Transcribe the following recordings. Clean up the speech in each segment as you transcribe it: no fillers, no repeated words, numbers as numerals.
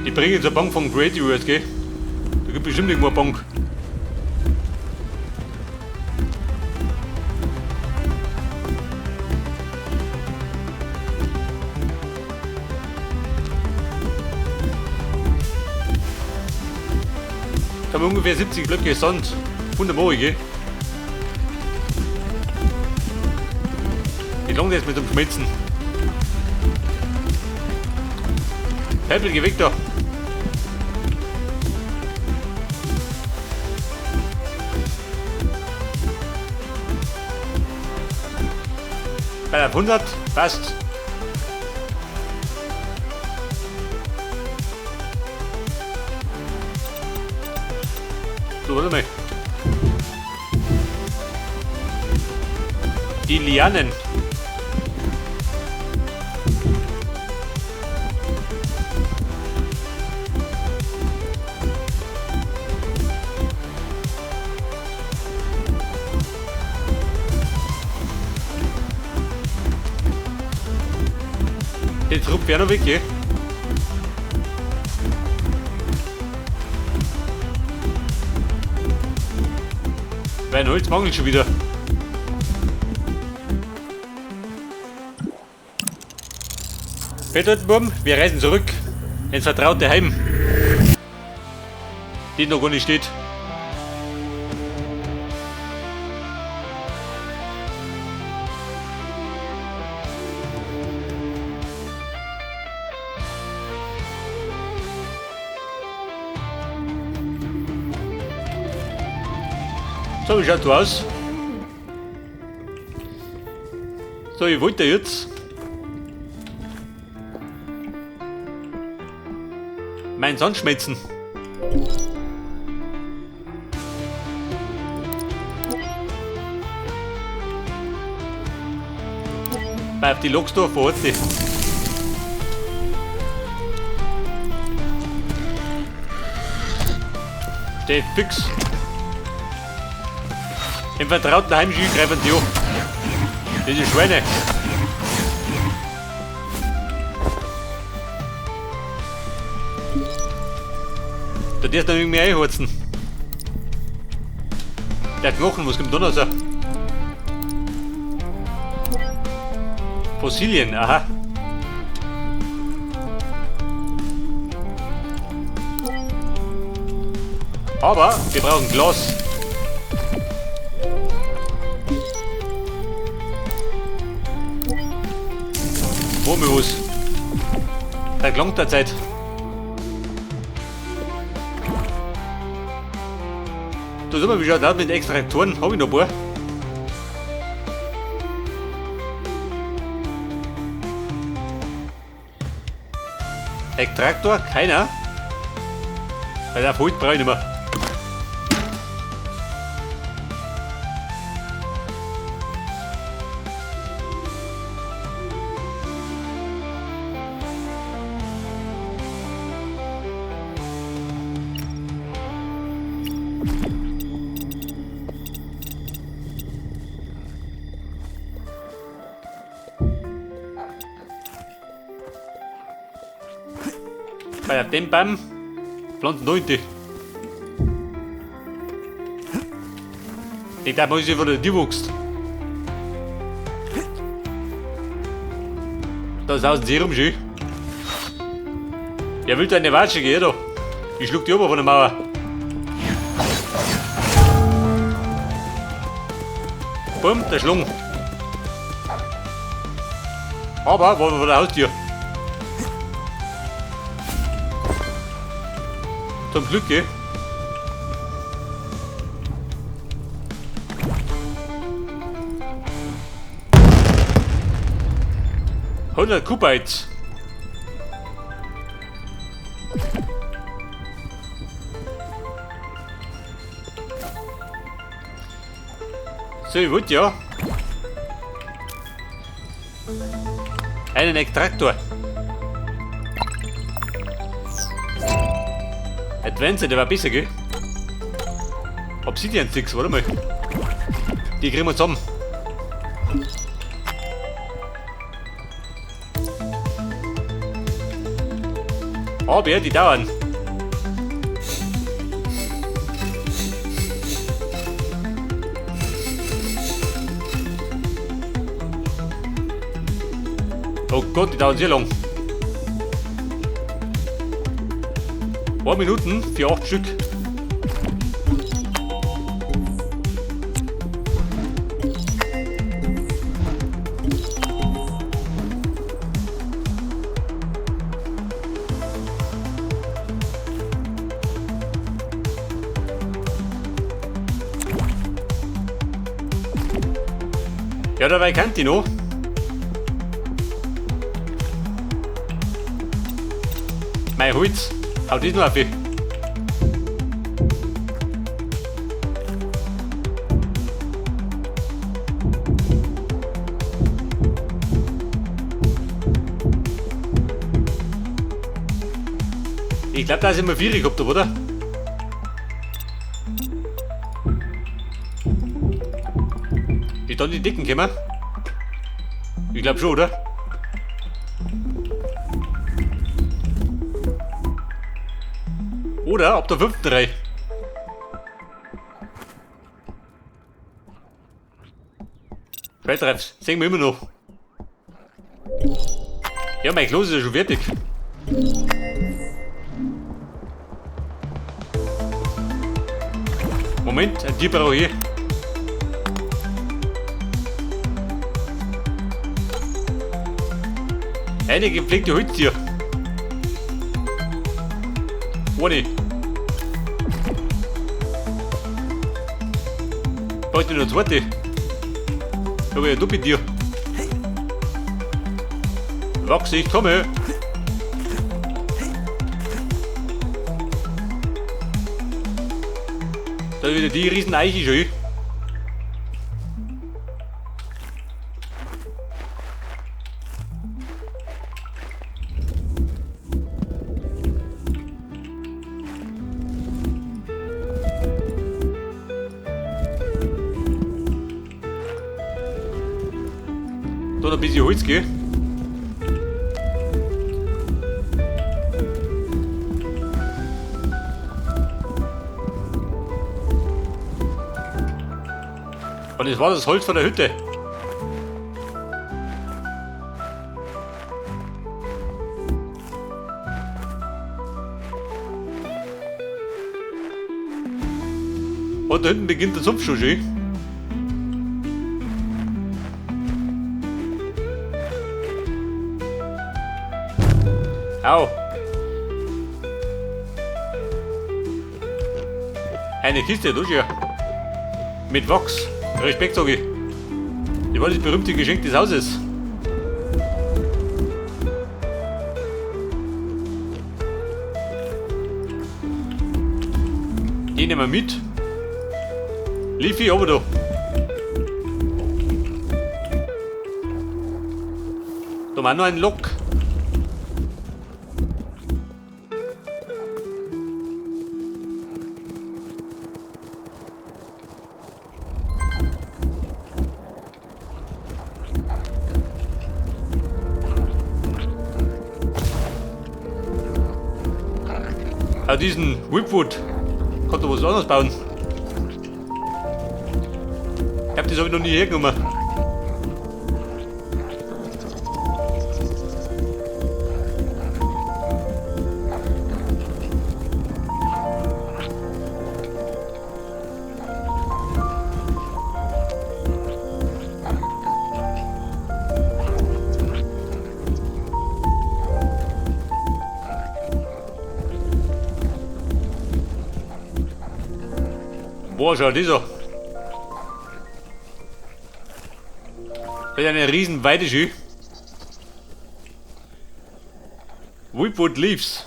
Die bringen jetzt eine Bank von Great US, gell? Da gibt bestimmt irgendwo eine Bank. Da haben wir ungefähr 70 Blöcke Sand. Wunderbar, gell? Wie lange das mit dem Schmelzen? Pebble, geh weg da! Bei 100, passt. So, warte mal. Die Lianen. Den Trupp wäre noch weg, gell? Weil Holz mangelt schon wieder. Fettwurm, wir reisen zurück ins vertraute Heim. Die noch gar nicht steht. So, wie schaut so aus? So, ich wollte jetzt meinen Sand schmelzen. Bei die Loks da vor Ort. Steh fix. Im vertrauten Heimspiel greifen die an. Diese Schweine. Da darfst du noch irgendwie einheizen. Der Knochen, was kommt da noch so? Fossilien, aha. Aber wir brauchen Glas. Romulus. Da gelangt der Zeit. Da sehen wir, wie schaut das mit den Extraktoren. Habe ich noch ein paar. Extraktor? Keiner. Weil der Holz brauche ich nicht mehr. Bei dem Baum pflanzen 90. Die darf man sich von der Tür wächst. Da ist außen Serum schön. Wer will da eine Watsche gehen, da? Ich schluck die oben von der Mauer. Bumm, der Schlung. Aber, wo wir vor der Haustür. Zum Glück, gell? $100 Kubites. So, ich wollte ja einen Extraktor. Advanced, der war besser, gell? Obsidian Sticks, warte mal. Die kriegen wir zusammen. Aber die dauern. Oh Gott, die dauern sehr lang. 2 Minuten für 8 Stück. Ja, dabei kennt die noch. Mein Holz, haut das noch auf. Ich glaube, da ist immer 4 gehabt, oder? Ist dann die Dicken gekommen? Ich glaube schon, oder? Oder ab der 5. Reihe. Schweißreifs, sehen wir immer noch. Ja, mein Klos ist ja schon fertig. Moment, ein Tier brauche ich hier. Eine gepflegte Holztier. Ohne. Heute noch 2. Aber ja, du bei dir. Wachse, ich komme. Da ist wieder die riesen Eiche schon. Da noch ein bisschen Holz, gell? Und das war das Holz von der Hütte. Und da hinten beginnt der Sumpf schon schön. Au. Eine Kiste, du ja. Mit Wachs. Respekt, sag ich. Das war das berühmte Geschenk des Hauses. Die nehmen wir mit. Liefi, aber da. Da war noch ein Lok. Auch diesen Whipwood kann da was anderes bauen. Ich glaube, das habe ich noch nie hergenommen. Boah, schau dieser. Das ist eine riesen Weideschü. Whipwood Leaves.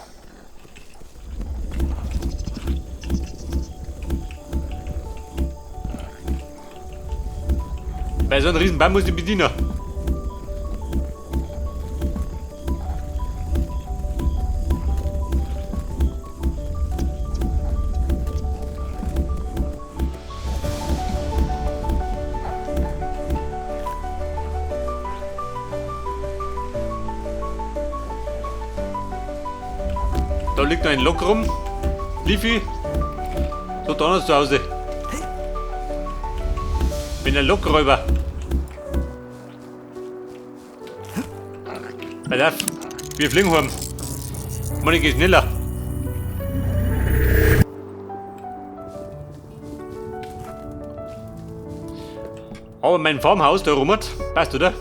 Bei so einem riesen Baum muss ich bedienen. Da liegt noch ein Lok rum. Leafy. So, da noch zu Hause. Bin ein Lokräuber. Pass auf, wir fliegen heim. Mann, ich geh schneller. Aber mein Farmhaus, da rummert. Passt, oder?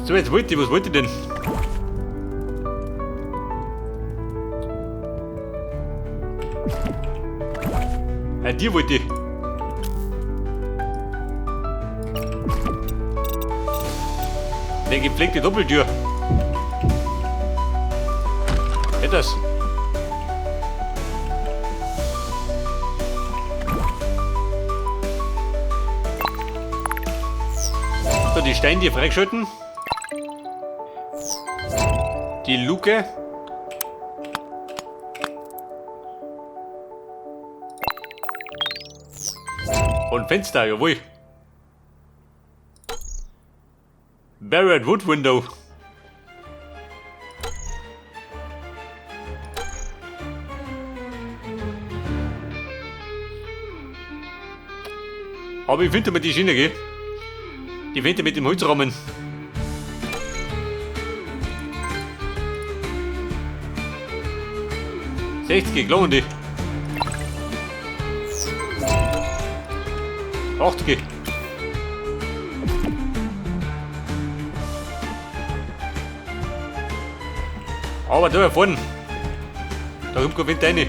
So, jetzt wollte ich, was wollte ich denn? Die wollte ich. Eine gepflegte Doppeltür. Etwas. So, die Steine hier freigeschalten. Die Luke. Und Fenster, jawohl. Barrett Wood Window. Aber ich finde mal die Schiene, gell? Die Wände mit dem Holzrahmen. Gelungen die. 80. Aber da vorne. Da kommt kein Wind rein.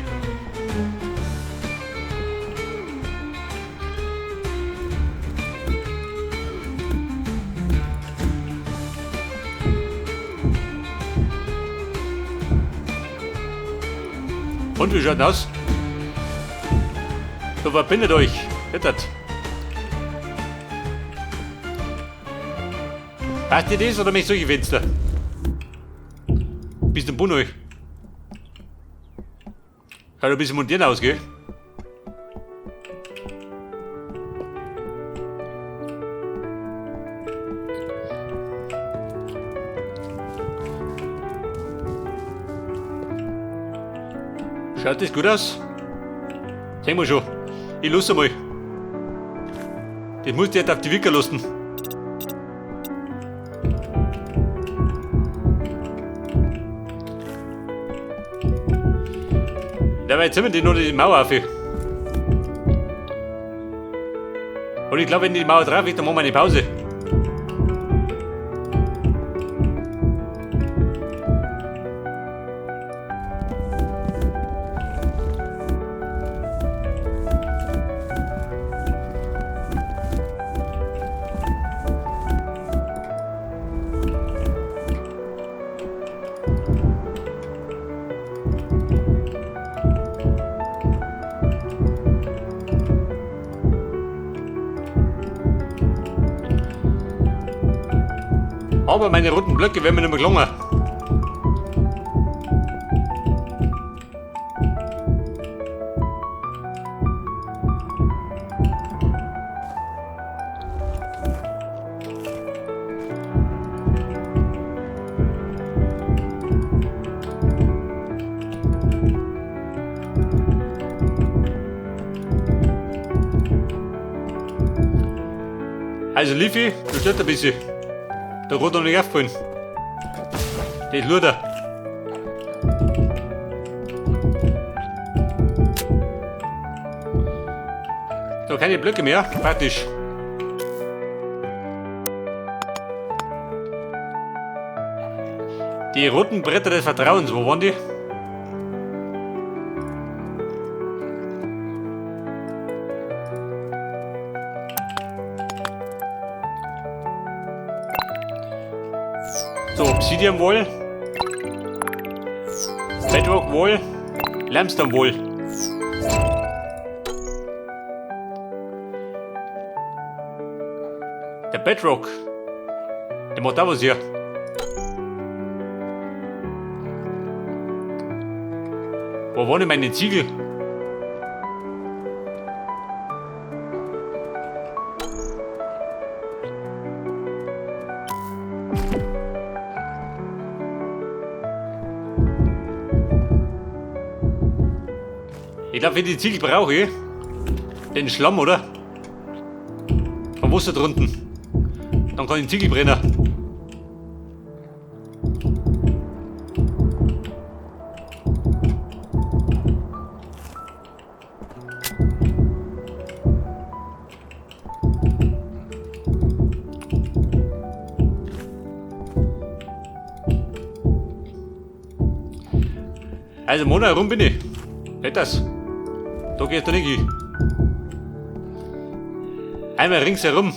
Und wie schaut das aus? So, verbindet euch. Hittert. Passt dir das oder mich solche Fenster? Bis zum Bund euch. Kann ein bisschen montieren aus, gell? Schaut das gut aus? Sehen wir schon. Ich lasse mal. Das musst du jetzt auf die Wicker lassen. Dabei ziehen wir die noch die Mauer auf. Und ich glaube, wenn die Mauer drauf ist, dann machen wir eine Pause. Aber meine roten Blöcke werden mir nicht mehr gelungen. Also Leafy, du stört ein bisschen. Der Rot noch nicht aufgefallen. Das ist Luder. So, keine Blöcke mehr. Praktisch. Die roten Bretter des Vertrauens, wo waren die? So, Obsidian Wall, Bedrock Wall, Limestone Wall. Der Bedrock, der macht da was hier. Wo waren denn meine Ziegel? Ich glaube, für die Ziegel brauche ich den Schlamm, oder? Vom Wasser drunten. Dann kann ich den Ziegel brennen. Also, Mona, herum bin ich. Nicht das. Da geht er nicht hin. Einmal ringsherum.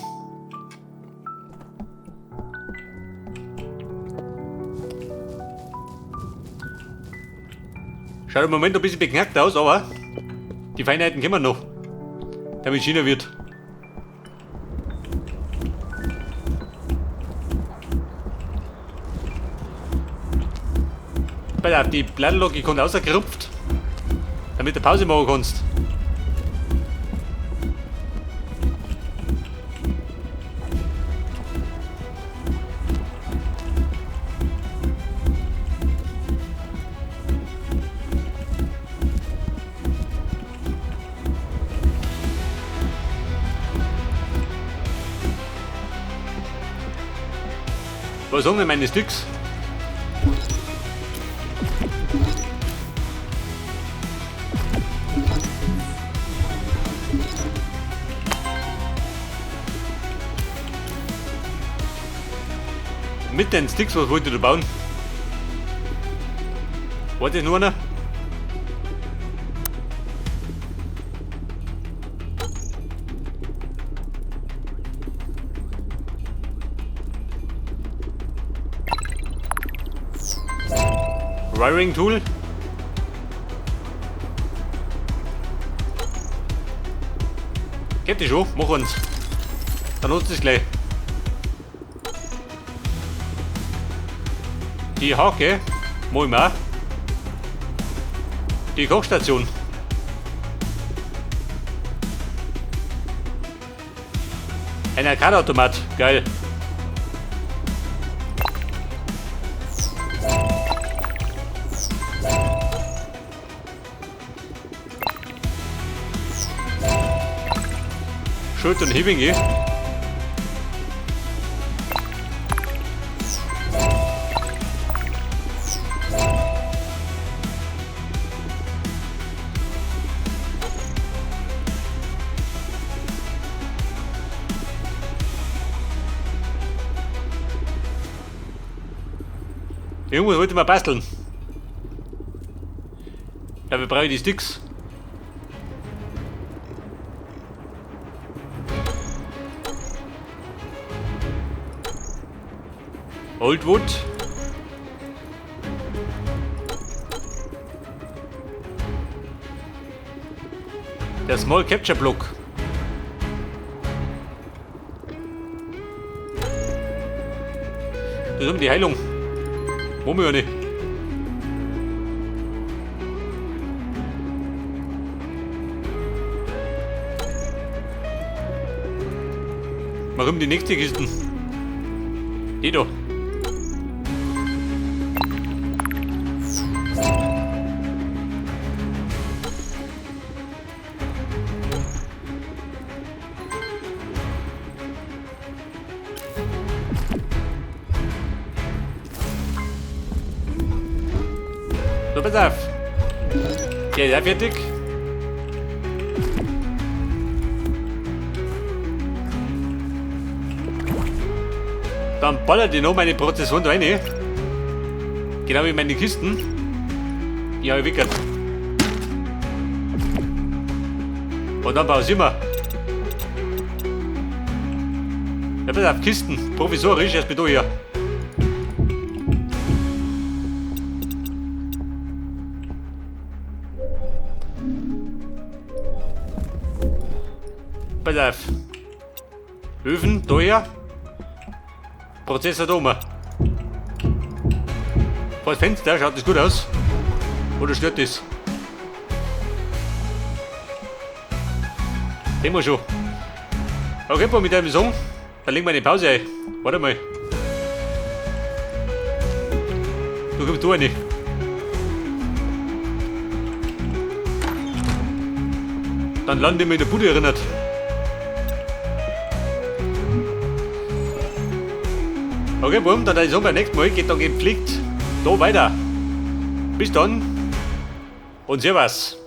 Schaut im Moment ein bisschen beknackt aus, aber die Feinheiten kommen noch, damit es schöner wird. Die Blattlocke kommt rausgerupft, damit du Pause machen kannst. Was sagen denn meine Sticks? Mit den Sticks, was wollt ihr bauen? Warte nur einer. Wiring Tool. Geht die schon? Mach uns. Dann nutzt es gleich. Die Hake, mach ich mir auch. Die Kochstation. Ein Arcade-Automat, geil. Schuld und Hebinge. Irgendwas wollte ich mal basteln. Ja, wir brauchen die Sticks. Old Wood. Der Small Capture Block. Das ist die Heilung. Warum ja nicht? Warum die nächste Kisten? Die da. So, pass auf. Der ist auch fertig. Dann ballert ich noch meine Prozessoren da rein. Genau wie meine Kisten. Die habe ich wickert. Und dann baue ich immer. Ja, pass auf, Kisten. Provisorisch, erst mit da hier. Pass auf. Öfen, da her. Prozessor da oben. Vor das Fenster, schaut das gut aus? Oder stört das? Sehen wir schon. Okay, mit einem Song. Dann legen wir eine Pause ein. Warte mal. Du kommst du nicht. Dann lande ich mir in der Bude erinnert. Okay, Wurm, dann ist beim nächsten Mal geht dann gepflegt da weiter. Bis dann und Servus.